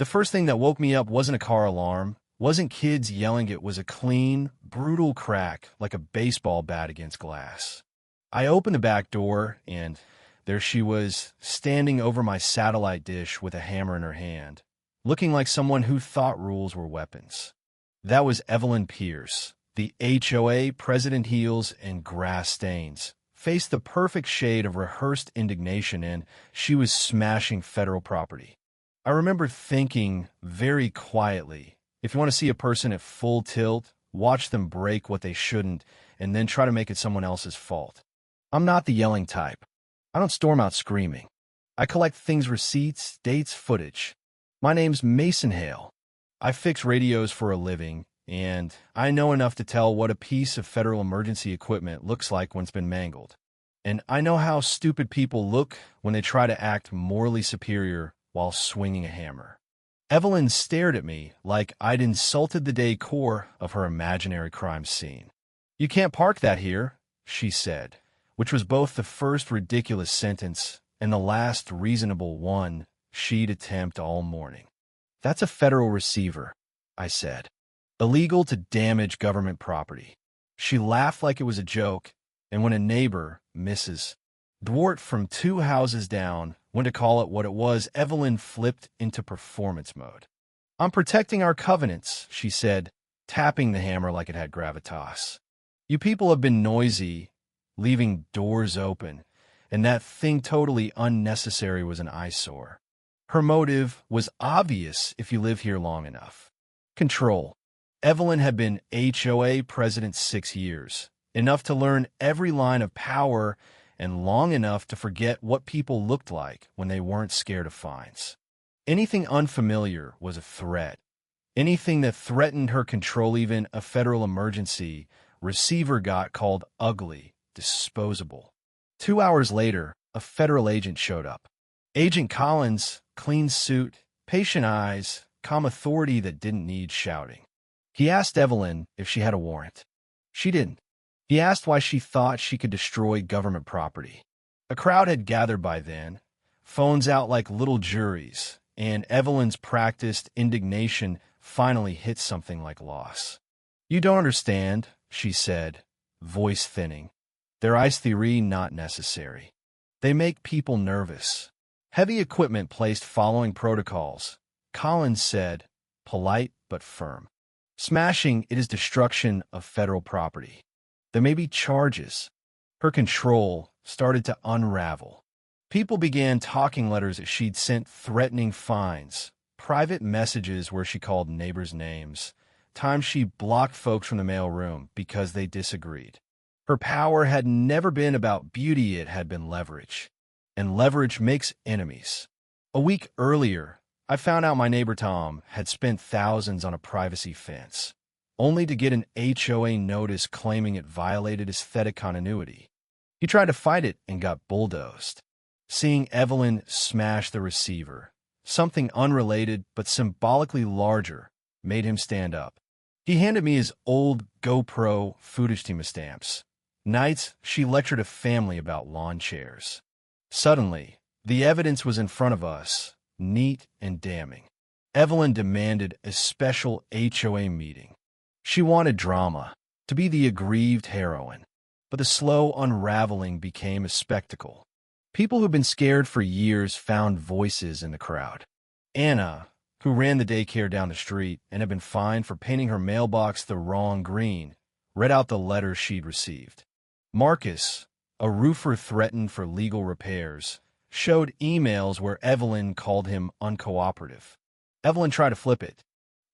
The first thing that woke me up wasn't a car alarm, wasn't kids yelling. It was a clean, brutal crack like a baseball bat against glass. I opened the back door, and there she was, standing over my satellite dish with a hammer in her hand, looking like someone who thought rules were weapons. That was Evelyn Pierce, the HOA, president heels and grass stains, faced the perfect shade of rehearsed indignation, and she was smashing federal property. I remember thinking very quietly, if you want to see a person at full tilt, watch them break what they shouldn't and then try to make it someone else's fault. I'm not the yelling type. I don't storm out screaming. I collect things, receipts, dates, footage. My name's Mason Hale. I fix radios for a living, and I know enough to tell what a piece of federal emergency equipment looks like when it's been mangled. And I know how stupid people look when they try to act morally superior while swinging a hammer. Evelyn stared at me like I'd insulted the decor of her imaginary crime scene. "You can't park that here," she said, which was both the first ridiculous sentence and the last reasonable one she'd attempt all morning. "That's a federal receiver," I said. "Illegal to damage government property." She laughed like it was a joke, and when a neighbor, Mrs. Dwart from 2 houses down, went to call it what it was, Evelyn flipped into performance mode. "I'm protecting our covenants," she said, tapping the hammer like it had gravitas. "You people have been noisy, leaving doors open, and that thing totally unnecessary was an eyesore." Her motive was obvious if you live here long enough. Control. Evelyn had been HOA president 6 years, enough to learn every line of power and long enough to forget what people looked like when they weren't scared of fines. Anything unfamiliar was a threat. Anything that threatened her control, even a federal emergency, receiver got called ugly, disposable. 2 hours later, a federal agent showed up. Agent Collins, clean suit, patient eyes, calm authority that didn't need shouting. He asked Evelyn if she had a warrant. She didn't. He asked why she thought she could destroy government property. A crowd had gathered by then, phones out like little juries, and Evelyn's practiced indignation finally hit something like loss. "You don't understand," she said, voice thinning. "Their ice theory not necessary. They make people nervous. Heavy equipment placed following protocols," Collins said, polite but firm. "Smashing it is destruction of federal property. There may be charges." Her control started to unravel. People began talking letters that she'd sent threatening fines, private messages where she called neighbors' names, times she blocked folks from the mailroom because they disagreed. Her power had never been about beauty, it had been leverage. And leverage makes enemies. A week earlier, I found out my neighbor Tom had spent thousands on a privacy fence, only to get an HOA notice claiming it violated aesthetic continuity. He tried to fight it and got bulldozed. Seeing Evelyn smash the receiver, something unrelated but symbolically larger, made him stand up. He handed me his old GoPro footage stamps. Nights she lectured a family about lawn chairs. Suddenly, the evidence was in front of us, neat and damning. Evelyn demanded a special HOA meeting. She wanted drama, to be the aggrieved heroine. But the slow unraveling became a spectacle. People who'd been scared for years found voices in the crowd. Anna, who ran the daycare down the street and had been fined for painting her mailbox the wrong green, read out the letters she'd received. Marcus, a roofer threatened for legal repairs, showed emails where Evelyn called him uncooperative. Evelyn tried to flip it.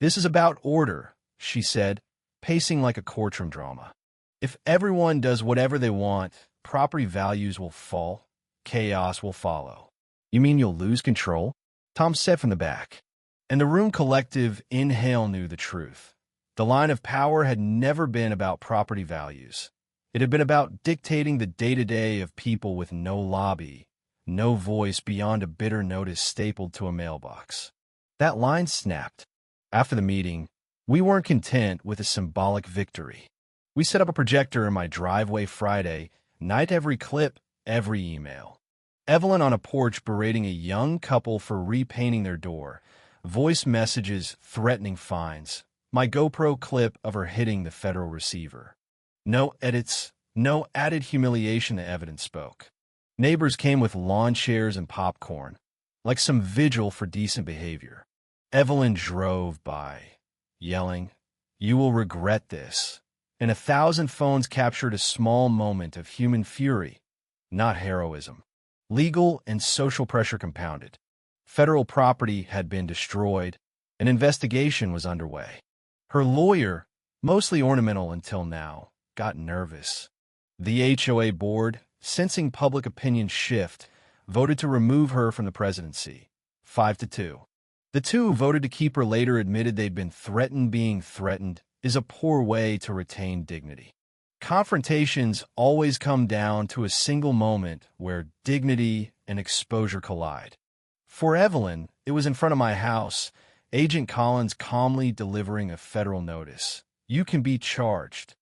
"This is about order," she said, pacing like a courtroom drama. "If everyone does whatever they want, property values will fall. Chaos will follow." "You mean you'll lose control?" Tom said from the back. And the room collective inhale knew the truth. The line of power had never been about property values. It had been about dictating the day-to-day of people with no lobby, no voice beyond a bitter notice stapled to a mailbox. That line snapped. After the meeting, we weren't content with a symbolic victory. We set up a projector in my driveway Friday night, every clip, every email. Evelyn on a porch berating a young couple for repainting their door, voice messages threatening fines, my GoPro clip of her hitting the federal receiver. No edits, no added humiliation, the evidence spoke. Neighbors came with lawn chairs and popcorn, like some vigil for decent behavior. Evelyn drove by, yelling, "You will regret this," and 1,000 phones captured a small moment of human fury, not heroism. Legal and social pressure compounded. Federal property had been destroyed. An investigation was underway. Her lawyer, mostly ornamental until now, got nervous. The HOA board, sensing public opinion shift, voted to remove her from the presidency, 5-2. The two who voted to keep her later admitted they'd been threatened. Being threatened is a poor way to retain dignity. Confrontations always come down to a single moment where dignity and exposure collide. For Evelyn, it was in front of my house, Agent Collins calmly delivering a federal notice. "You can be charged."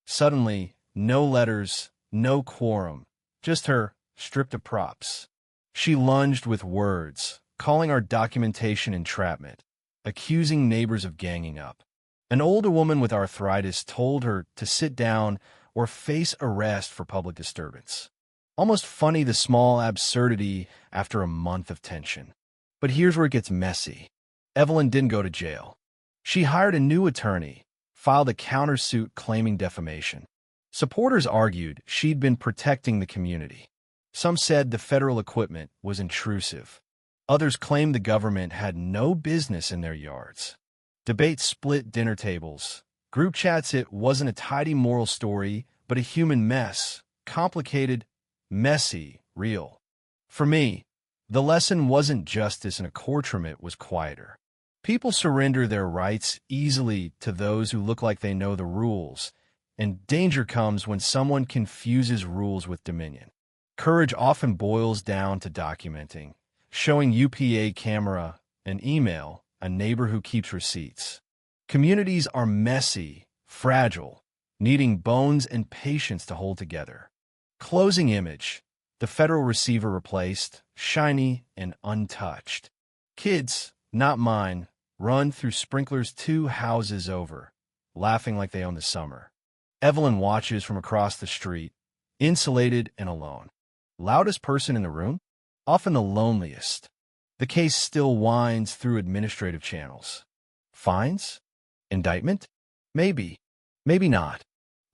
Suddenly, no letters, no quorum, just her, stripped of props. She lunged with words, calling our documentation entrapment, accusing neighbors of ganging up. An older woman with arthritis told her to sit down or face arrest for public disturbance. Almost funny, the small absurdity after a month of tension. But here's where it gets messy. Evelyn didn't go to jail. She hired a new attorney, filed a countersuit claiming defamation. Supporters argued she'd been protecting the community. Some said the federal equipment was intrusive. Others claimed the government had no business in their yards. Debates split dinner tables. Group chats, it wasn't a tidy moral story, but a human mess. Complicated, messy, real. For me, the lesson wasn't justice in a courtroom, it was quieter. People surrender their rights easily to those who look like they know the rules, and danger comes when someone confuses rules with dominion. Courage often boils down to documenting, showing UPA camera, an email, a neighbor who keeps receipts. Communities are messy, fragile, needing bones and patience to hold together. Closing image. The federal receiver replaced, shiny and untouched. Kids, not mine, run through sprinklers 2 houses over, laughing like they own the summer. Evelyn watches from across the street, insulated and alone. Loudest person in the room? Often the loneliest. The case still winds through administrative channels. Fines? Indictment? Maybe. Maybe not.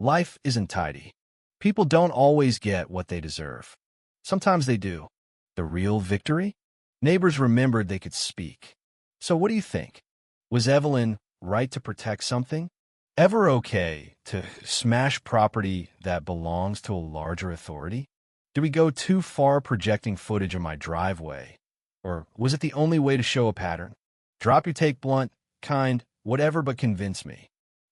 Life isn't tidy. People don't always get what they deserve. Sometimes they do. The real victory? Neighbors remembered they could speak. So what do you think? Was Evelyn right to protect something? Ever okay to smash property that belongs to a larger authority? Did we go too far projecting footage of my driveway? Or was it the only way to show a pattern? Drop your take, blunt, kind, whatever, but convince me.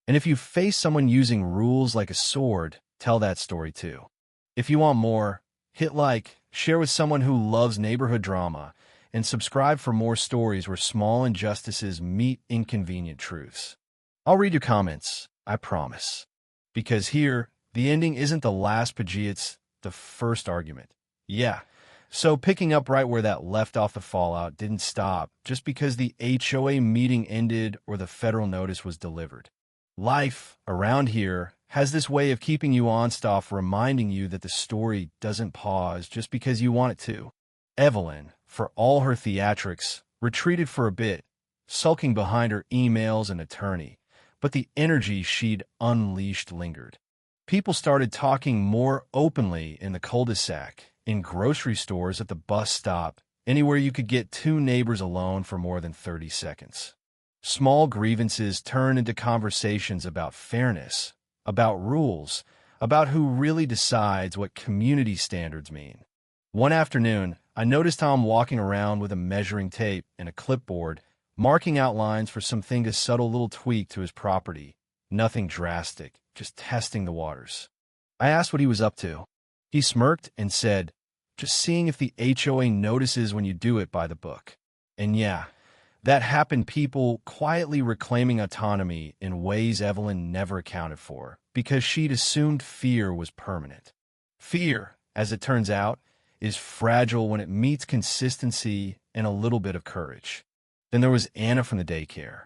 And if you face someone using rules like a sword, tell that story too. If you want more, hit like, share with someone who loves neighborhood drama, and subscribe for more stories where small injustices meet inconvenient truths. I'll read your comments, I promise. Because here, the ending isn't the last page, it's the first argument. Yeah. So picking up right where that left off, the fallout didn't stop just because the HOA meeting ended or the federal notice was delivered. Life around here has this way of keeping you on stuff, reminding you that the story doesn't pause just because you want it to. Evelyn, for all her theatrics, retreated for a bit, sulking behind her emails and attorney, but the energy she'd unleashed lingered. People started talking more openly in the cul-de-sac, in grocery stores, at the bus stop, anywhere you could get 2 neighbors alone for more than 30 seconds. Small grievances turned into conversations about fairness, about rules, about who really decides what community standards mean. One afternoon, I noticed Tom walking around with a measuring tape and a clipboard, marking out lines for something, a subtle little tweak to his property. Nothing drastic, just testing the waters. I asked what he was up to. He smirked and said, "Just seeing if the HOA notices when you do it by the book." And yeah, that happened. People quietly reclaiming autonomy in ways Evelyn never accounted for, because she'd assumed fear was permanent. Fear, as it turns out, is fragile when it meets consistency and a little bit of courage. Then there was Anna from the daycare.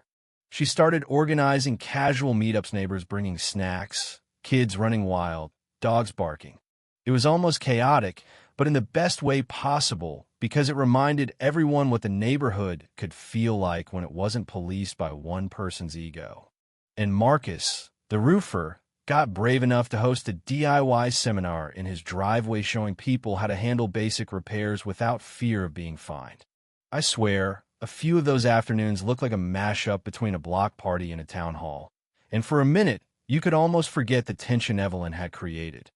She started organizing casual meetups, neighbors bringing snacks, kids running wild, dogs barking. It was almost chaotic, but in the best way possible, because it reminded everyone what the neighborhood could feel like when it wasn't policed by one person's ego. And Marcus, the roofer, got brave enough to host a DIY seminar in his driveway showing people how to handle basic repairs without fear of being fined. I swear, a few of those afternoons looked like a mashup between a block party and a town hall. And for a minute, you could almost forget the tension Evelyn had created.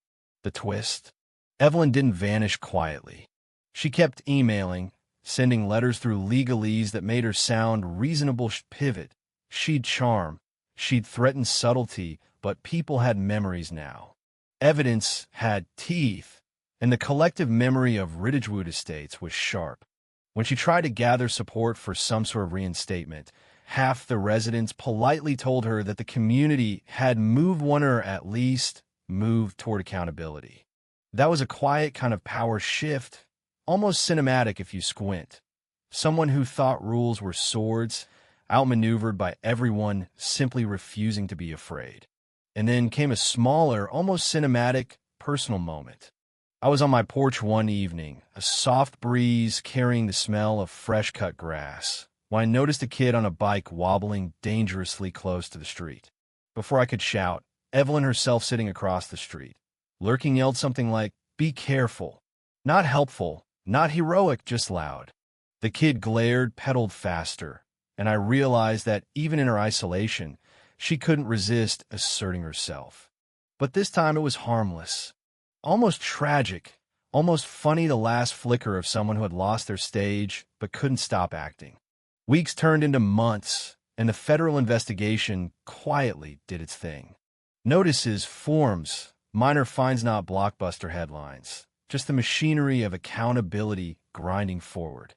The twist? Evelyn didn't vanish quietly. She kept emailing, sending letters through legalese that made her sound reasonable. Pivot. She'd charm. She'd threaten subtlety, but people had memories now. Evidence had teeth, and the collective memory of Ridgewood Estates was sharp. When she tried to gather support for some sort of reinstatement, half the residents politely told her that the community had moved one or at least moved toward accountability. That was a quiet kind of power shift, almost cinematic if you squint. Someone who thought rules were swords, outmaneuvered by everyone simply refusing to be afraid. And then came a smaller, almost cinematic, personal moment. I was on my porch one evening, a soft breeze carrying the smell of fresh-cut grass, when I noticed a kid on a bike wobbling dangerously close to the street. Before I could shout, Evelyn herself sitting across the street, lurking, yelled something like, "Be careful." Not helpful, not heroic, just loud. The kid glared, pedaled faster, and I realized that even in her isolation, she couldn't resist asserting herself. But this time it was harmless. Almost tragic, almost funny, the last flicker of someone who had lost their stage but couldn't stop acting. Weeks turned into months, and the federal investigation quietly did its thing. Notices, forms, minor fines, not blockbuster headlines, just the machinery of accountability grinding forward.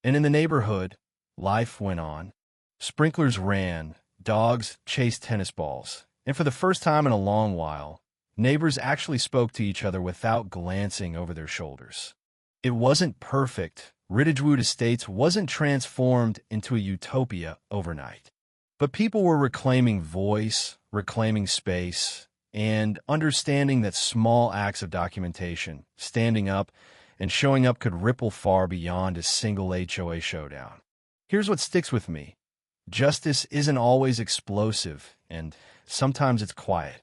And in the neighborhood, life went on. Sprinklers ran, dogs chased tennis balls, and for the first time in a long while, neighbors actually spoke to each other without glancing over their shoulders. It wasn't perfect. Ridgewood Estates wasn't transformed into a utopia overnight. But people were reclaiming voice, reclaiming space, and understanding that small acts of documentation, standing up, and showing up could ripple far beyond a single HOA showdown. Here's what sticks with me. Justice isn't always explosive, and sometimes it's quiet.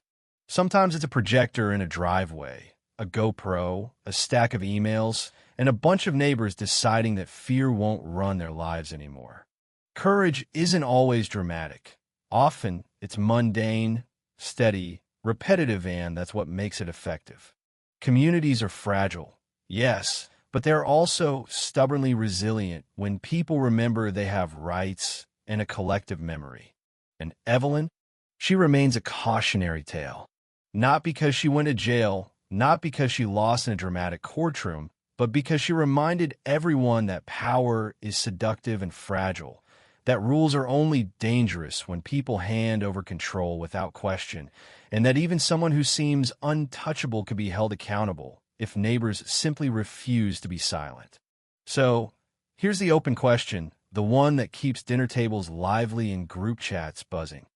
Sometimes it's a projector in a driveway, a GoPro, a stack of emails, and a bunch of neighbors deciding that fear won't run their lives anymore. Courage isn't always dramatic. Often, it's mundane, steady, repetitive, and that's what makes it effective. Communities are fragile, yes, but they're also stubbornly resilient when people remember they have rights and a collective memory. And Evelyn, she remains a cautionary tale. Not because she went to jail, not because she lost in a dramatic courtroom, but because she reminded everyone that power is seductive and fragile, that rules are only dangerous when people hand over control without question, and that even someone who seems untouchable could be held accountable if neighbors simply refuse to be silent. So, here's the open question, the one that keeps dinner tables lively and group chats buzzing.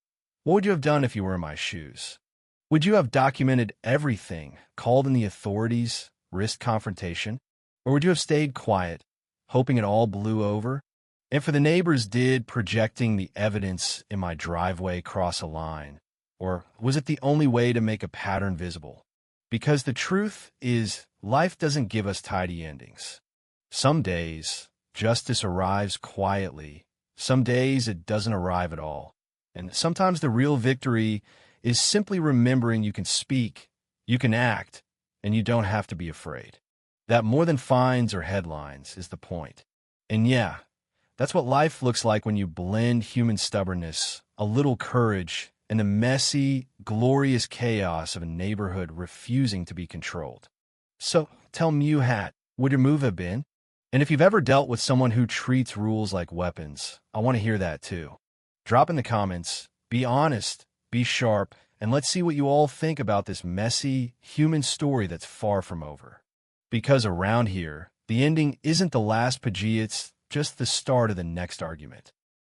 What would you have done if you were in my shoes? Would you have documented everything, called in the authorities, risked confrontation? Or would you have stayed quiet, hoping it all blew over? And for the neighbors, did projecting the evidence in my driveway cross a line? Or was it the only way to make a pattern visible? Because the truth is, life doesn't give us tidy endings. Some days, justice arrives quietly. Some days, it doesn't arrive at all. And sometimes the real victory is simply remembering you can speak, you can act, and you don't have to be afraid. That more than fines or headlines is the point. And yeah, that's what life looks like when you blend human stubbornness, a little courage, and the messy, glorious chaos of a neighborhood refusing to be controlled. So, tell me, you hat, would your move have been? And if you've ever dealt with someone who treats rules like weapons, I want to hear that too. Drop in the comments, be honest, be sharp, and let's see what you all think about this messy, human story that's far from over. Because around here, the ending isn't the last pagee, it's just the start of the next argument.